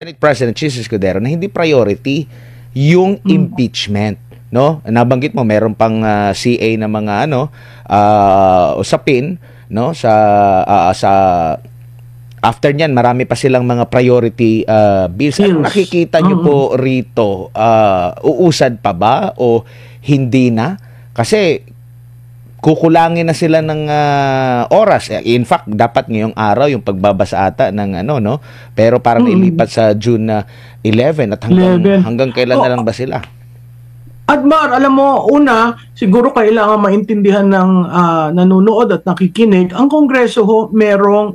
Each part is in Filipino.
Senate President Chis Escudero na hindi priority yung impeachment, no? Nabanggit mo meron pang CA na mga usapin, no, sa after niyan marami pa silang mga priority bills. Ano nakikita niyo po rito? Uusad pa ba o hindi na? Kasi kukulangin na sila ng oras. In fact, dapat ngayong araw yung pagbabasa ata ng no? Pero parang ilipat sa June 11 at hanggang kailan na lang ba sila? Admar, alam mo, una, siguro kailangan maintindihan ng nanonood at nakikinig, ang Kongreso merong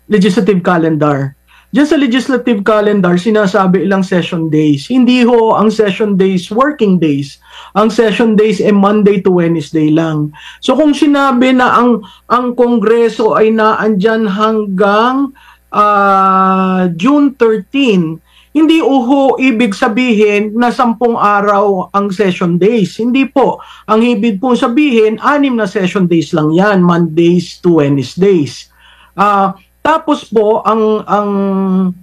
legislative calendar. Diyan sa legislative calendar, sinasabi ilang session days. Hindi ang session days working days. Ang session days Monday to Wednesday lang. So kung sinabi na ang Kongreso ay naandyan hanggang June 13, hindi ibig sabihin na 10 araw ang session days. Hindi po. Ang ibig po sabihin, 6 na session days lang yan, Mondays to Wednesdays. Tapos po, ang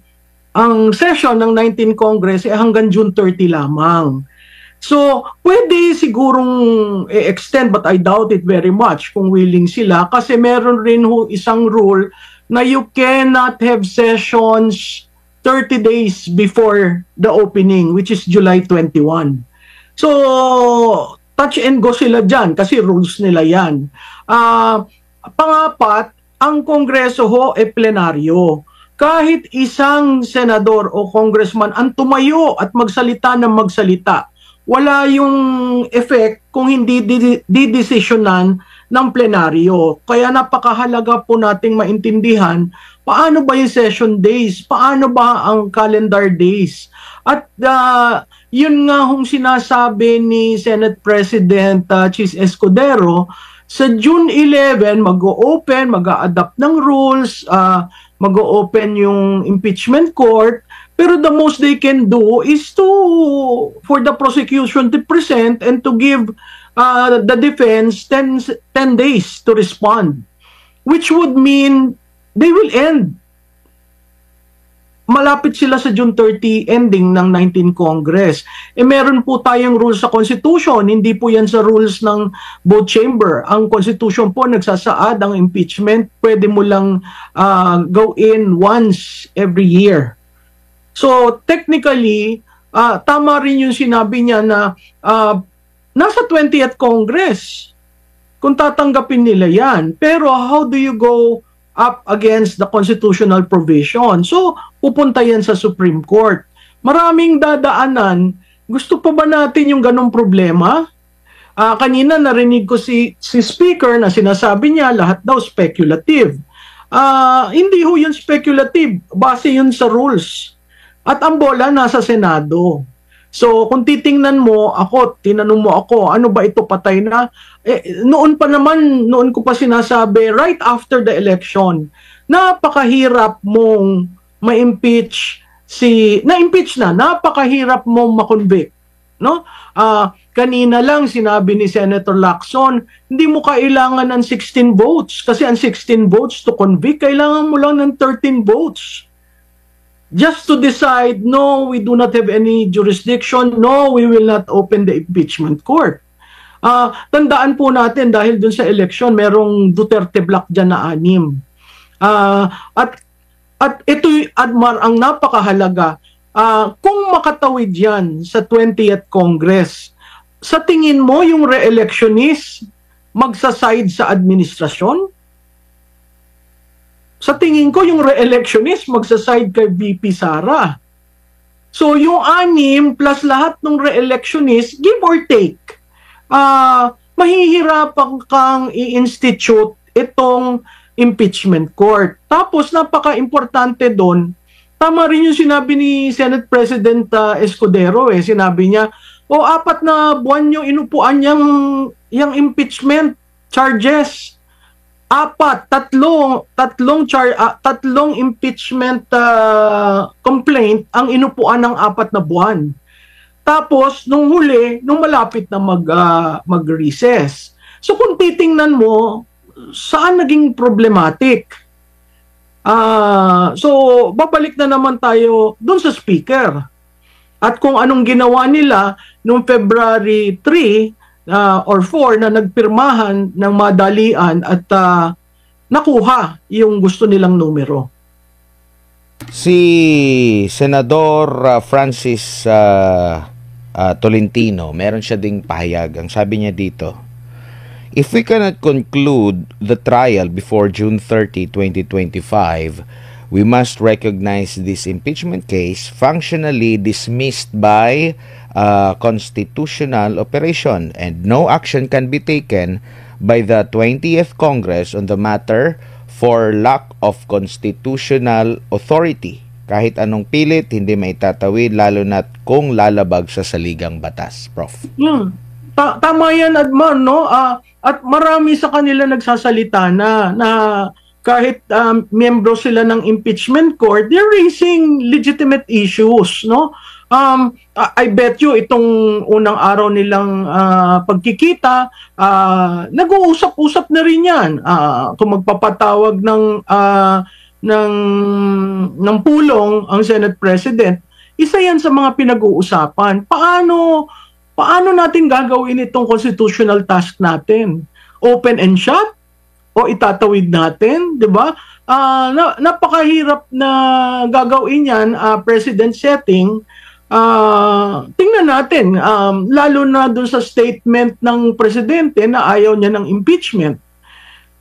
session ng 19 Congress ay hanggang June 30 lamang. So, pwede sigurong extend but I doubt it very much kung willing sila kasi meron rin isang rule na you cannot have sessions 30 days before the opening, which is July 21. So, touch and go sila dyan kasi rules nila yan. Pangapat, ang Kongreso plenaryo. Kahit isang senador o congressman ang tumayo at magsalita ng magsalita, wala yung effect kung hindi didesisyonan ng plenaryo. Kaya napakahalaga po nating maintindihan paano ba yung session days, paano ba ang calendar days. At yun nga sinasabi ni Senate President Chis Escudero, sa June 11, mag-o-open, mag-a-adapt ng rules, mag-o-open yung impeachment court, pero the most they can do is for the prosecution to present and to give the defense 10 days to respond, which would mean they will end. Malapit sila sa June 30 ending ng 19 Congress. Meron po tayong rules sa Constitution, hindi po yan sa rules ng both chamber. Ang Constitution po nagsasaad ang impeachment, pwede mo lang gawin once every year. So technically, tama rin yung sinabi niya na nasa 20th Congress kung tatanggapin nila yan. Pero how do you go up against the constitutional provision? So, pupunta yan sa Supreme Court. Maraming dadaanan. Gusto pa ba natin yung ganong problema? Kanina narinig ko si Speaker na sinasabi niya lahat daw speculative. Hindi yun speculative. Base yun sa rules. At ang bola nasa Senado. So, kung titingnan mo, tinanong mo ako, ano ba ito, patay na? Noon ko pa sinasabi, right after the election, napakahirap mong ma-impeach na-impeach na, napakahirap mong makonvict. No? Kanina lang sinabi ni Senator Lacson, hindi mo kailangan ng 16 votes kasi ang 16 votes to convict, kailangan mo lang ng 13 votes. Just to decide, no, we do not have any jurisdiction, no, we will not open the impeachment court. Tandaan po natin dahil dun sa election, merong Duterte block dyan na 6. At ito, Admar, ang napakahalaga, kung makatawid yan sa 20th Congress, sa tingin mo yung re-electionist magsaside sa administrasyon? Sa tingin ko, yung re-electionist magsaside kay VP Sara. So, yung 6 plus lahat ng re-electionist, give or take, mahihirapan kang i-institute itong impeachment court. Tapos, napaka-importante doon, tama rin yung sinabi ni Senate President Escudero. Sinabi niya, 4 na buwan yung inupuan yung impeachment charges. Tatlong impeachment complaint ang inupuan ng 4 na buwan. Tapos, nung huli, nung malapit na mag-recess. So, kung titingnan mo, saan naging problematic? So, babalik na naman tayo doon sa speaker. At kung anong ginawa nila noong February 3 or 4 na nagpirmahan ng madalian at nakuha yung gusto nilang numero. Si Senador Francis Tolentino, meron siya ding pahayag. Ang sabi niya dito, if we cannot conclude the trial before June 30, 2025, we must recognize this impeachment case functionally dismissed by constitutional operation and no action can be taken by the 20th Congress on the matter for lack of constitutional authority. Kahit anong pilit, hindi maitatawid lalo na't kung lalabag sa saligang batas. Prof. Tama yan, Adman, no? At marami sa kanila nagsasalita na kahit miyembro sila ng impeachment court, they're raising legitimate issues, no? I bet you itong unang araw nilang pagkikita, nag-uusap-usap na rin yan. Kung magpapatawag ng pulong ang Senate President, isa yan sa mga pinag-uusapan. Paano natin gagawin itong constitutional task natin? Open and shut? O itatawid natin, 'di ba? Napakahirap na gagawin 'yan, president setting. Tingnan natin, lalo na doon sa statement ng presidente na ayaw niya ng impeachment.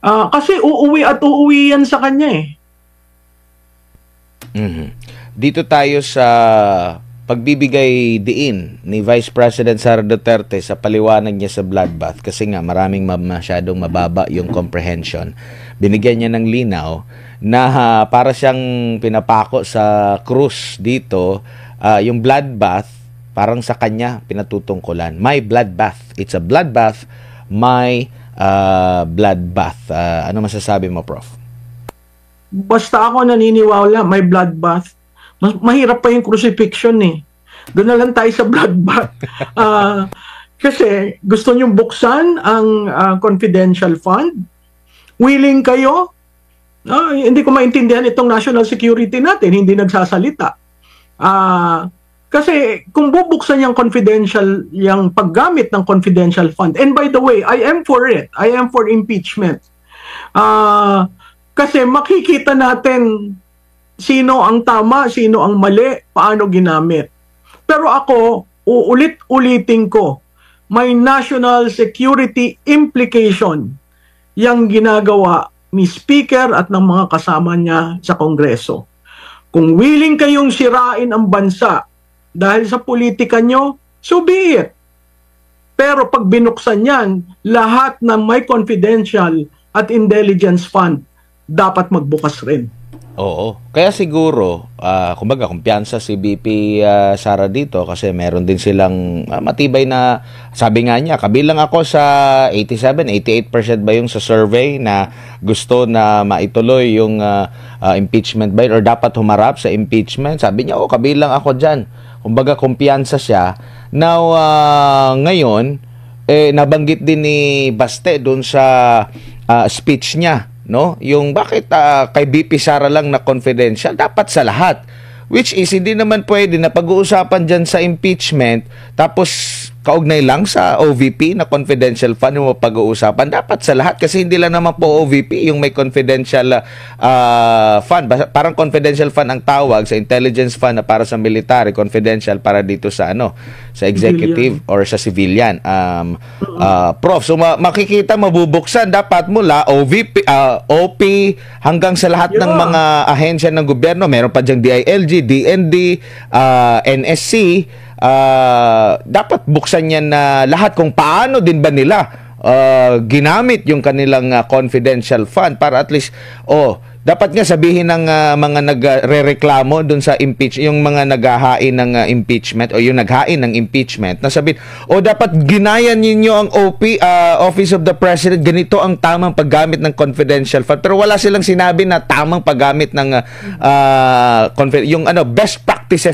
Kasi uuwi at uuwi yan sa kanya eh. Dito tayo sa pagbibigay diin ni Vice President Sara Duterte sa paliwanag niya sa bloodbath, kasi nga maraming masyadong mababa yung comprehension. Binigyan niya ng linaw na para siyang pinapako sa krus dito, yung bloodbath parang sa kanya pinatutungkulan. My bloodbath. It's a bloodbath. My bloodbath. Ano masasabi mo, Prof? Basta ako naniniwala, may bloodbath. Mahirap pa yung crucifixion eh. Doon na lang tayo sa bloodbath. Kasi gusto nyong buksan ang confidential fund. Willing kayo? Hindi ko maintindihan itong national security natin, hindi nagsasalita. Kasi kung bubuksan yung confidential, yung paggamit ng confidential fund, and by the way, I am for it. I am for impeachment. Kasi makikita natin sino ang tama, sino ang mali, paano ginamit. Pero ako, uulit-ulitin ko, may national security implication yang ginagawa ni Speaker at ng mga kasama niya sa Kongreso. Kung willing kayong sirain ang bansa dahil sa politika nyo, so be it. Pero pag binuksan yan, lahat ng may confidential at intelligence fund, dapat magbukas rin. Oo. Kaya siguro, kumbaga, kumpiyansa si BP Sara dito kasi meron din silang matibay na, sabi nga niya, kabilang ako sa 87-88% ba yung sa survey na gusto na maituloy yung impeachment bill or dapat humarap sa impeachment. Sabi niya, kabilang ako dyan. Kumbaga, kumpiyansa siya. Now, ngayon, nabanggit din ni Baste dun sa speech niya, no? Yung bakit kay BP Sara lang na confidential, dapat sa lahat. Which is, hindi naman pwede na pag-uusapan dyan sa impeachment, tapos kaugnay lang sa OVP na confidential fund yung pag-uusapan. Dapat sa lahat, kasi hindi lang naman po OVP yung may confidential fund. Parang confidential fund ang tawag sa intelligence fund na para sa military, confidential para dito sa sa executive or sa civilian. Prof, so makikita mabubuksan dapat mula OVP, OP hanggang sa lahat ng mga ahensya ng gobyerno. Meron pa diyang DILG, DND, NSC. Dapat buksan yan na lahat kung paano din ba nila ginamit yung kanilang confidential fund para at least dapat nga sabihin ng mga nagrereklamo dun sa yung mga naghahain ng impeachment o yung naghain ng impeachment na sabihin, dapat ginayan ninyo ang Office of the President, ganito ang tamang paggamit ng confidential fund. Pero wala silang sinabi na tamang paggamit ng yung best practices